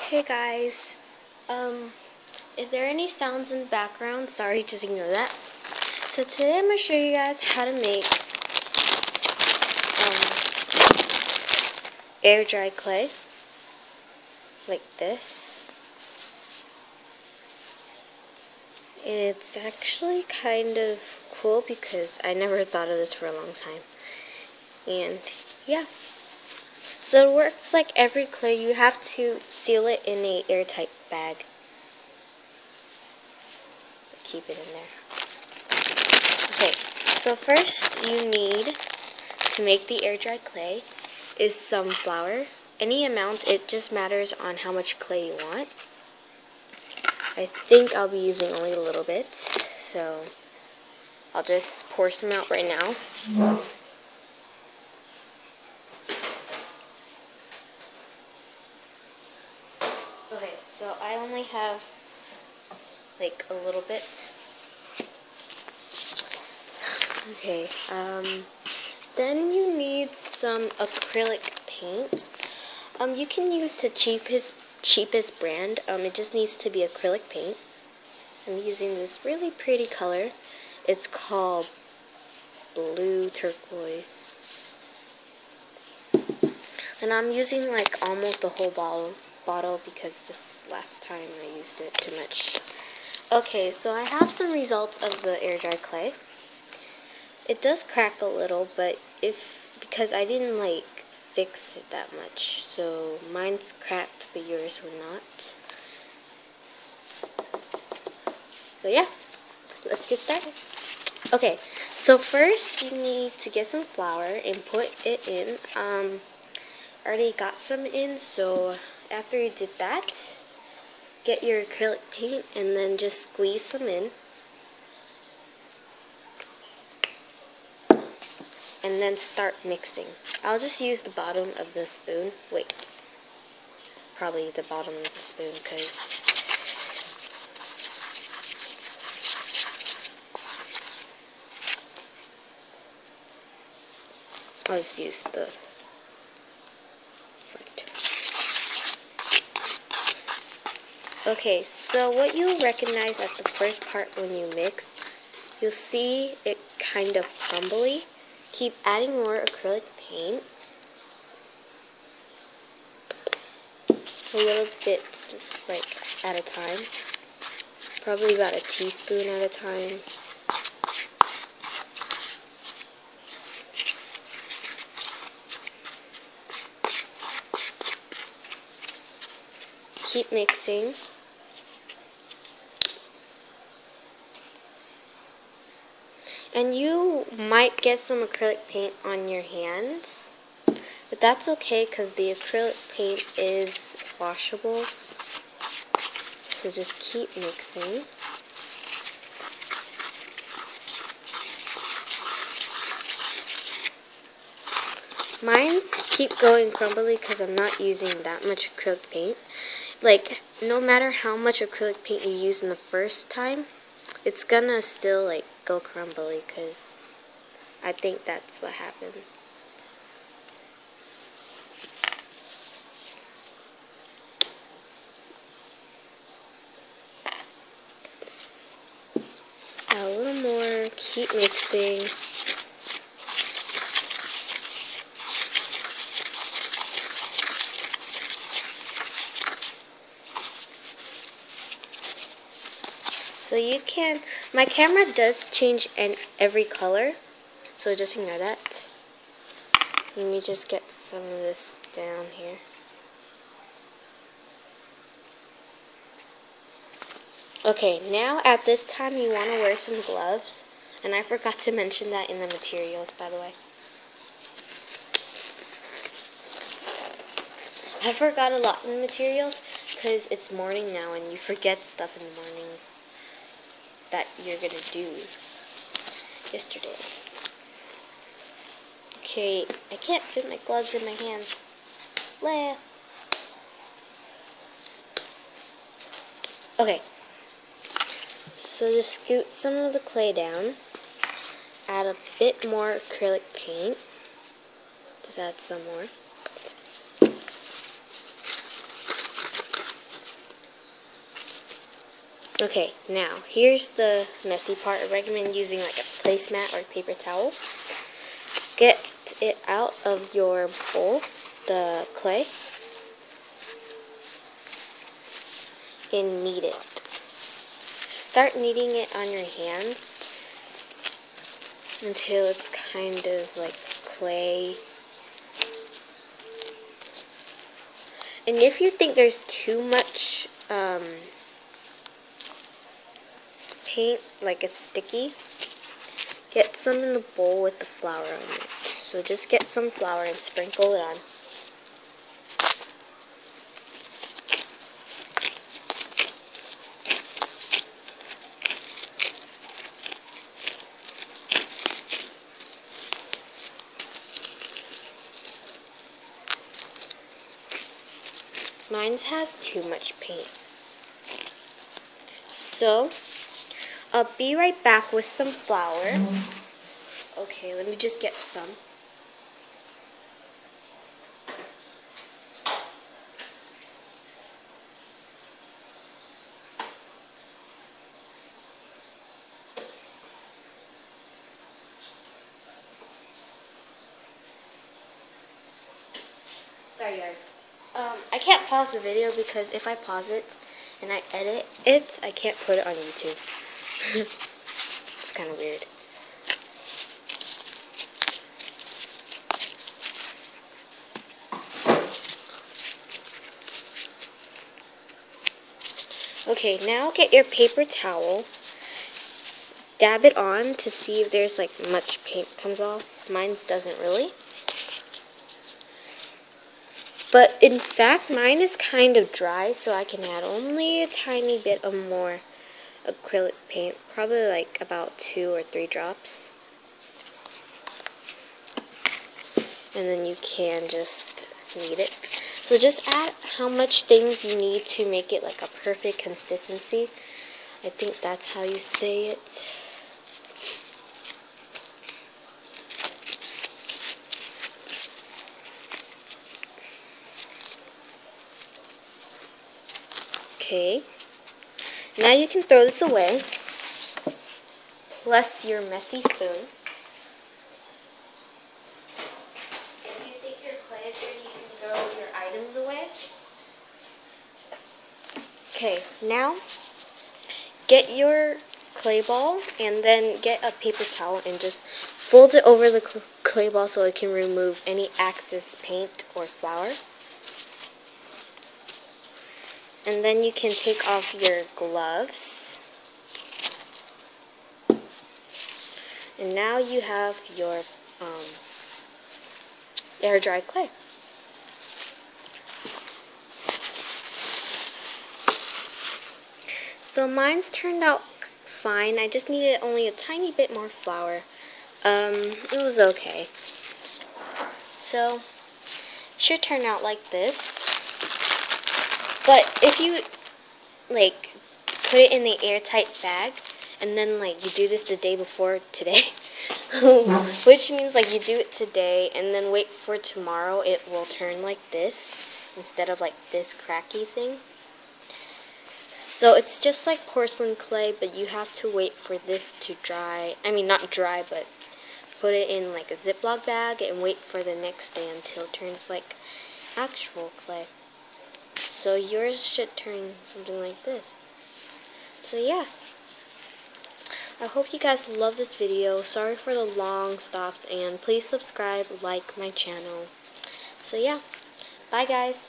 Hey guys, if there are any sounds in the background, sorry, just ignore that. So today I'm going to show you guys how to make air dry clay, like this. It's actually kind of cool because I never thought of this for a long time. And yeah. So it works like every clay. You have to seal it in a airtight bag. Keep it in there. Okay, so first you need to make the air dry clay is some flour. Any amount, it just matters on how much clay you want. I think I'll be using only a little bit, so I'll just pour some out right now. Okay, so I only have like a little bit. Okay, then you need some acrylic paint. You can use the cheapest brand. It just needs to be acrylic paint. I'm using this really pretty color. It's called blue turquoise. And I'm using like almost a whole bottle because just last time I used it too much. Okay, so I have some results of the air dry clay. It does crack a little, but because I didn't like fix it that much, so mine's cracked, but yours were not. So yeah, let's get started. Okay, so first you need to get some flour and put it in. I already got some in, so after you did that, get your acrylic paint and then just squeeze some in. And then start mixing. I'll just use the bottom of the spoon. Wait, probably the bottom of the spoon because I'll just use the front. Okay, so what you'll recognize at the first part when you mix, you'll see it kind of crumbly. Keep adding more acrylic paint. A little bit, like, at a time. Probably about a teaspoon at a time. Keep mixing. And you might get some acrylic paint on your hands, but that's okay because the acrylic paint is washable. So just keep mixing. Mine's keep going crumbly because I'm not using that much acrylic paint. Like, no matter how much acrylic paint you use in the first time, it's gonna still like go crumbly because I think that's what happened. A little more, keep mixing. So you can, my camera does change in every color, so just ignore that. Let me just get some of this down here. Okay, now at this time you want to wear some gloves, and I forgot to mention that in the materials, by the way. I forgot a lot in the materials because it's morning now and you forget stuff in the morning that you're gonna do yesterday. Okay, I can't fit my gloves in my hands. Blah. Okay, so just scoot some of the clay down, add a bit more acrylic paint, just add some more. Okay, now here's the messy part. I recommend using like a placemat or a paper towel. Get it out of your bowl, the clay, and knead it. Start kneading it on your hands until it's kind of like clay. And if you think there's too much paint, like it's sticky, get some in the bowl with the flour on it. So just get some flour and sprinkle it on. Mine has too much paint. So, I'll be right back with some flour. Okay, let me just get some. Sorry guys. I can't pause the video because if I pause it and I edit it, I can't put it on YouTube. It's kind of weird. Okay, now get your paper towel, dab it on to see if there's like much paint comes off. Mine doesn't really. But in fact, mine is kind of dry, so I can add only a tiny bit of more acrylic paint, probably like about 2 or 3 drops. And then you can just knead it. So just add how much things you need to make it like a perfect consistency. I think that's how you say it. Okay, now you can throw this away, plus your messy spoon. If you think your clay is ready, you can throw your items away. Okay, now get your clay ball and then get a paper towel and just fold it over the clay ball so it can remove any excess paint or flour. And then you can take off your gloves. And now you have your air dry clay. So mine's turned out fine. I just needed only a tiny bit more flour. It was okay. So, it should turn out like this. But if you, like, put it in the airtight bag, and then, like, you do this the day before today, which means, like, you do it today, and then wait for tomorrow, it will turn like this, instead of, like, this cracky thing. So it's just like porcelain clay, but you have to wait for this to dry. I mean, not dry, but put it in, like, a Ziploc bag, and wait for the next day until it turns like actual clay. So yours should turn something like this. So yeah. I hope you guys love this video. Sorry for the long stops, and please subscribe, like my channel. So yeah. Bye guys.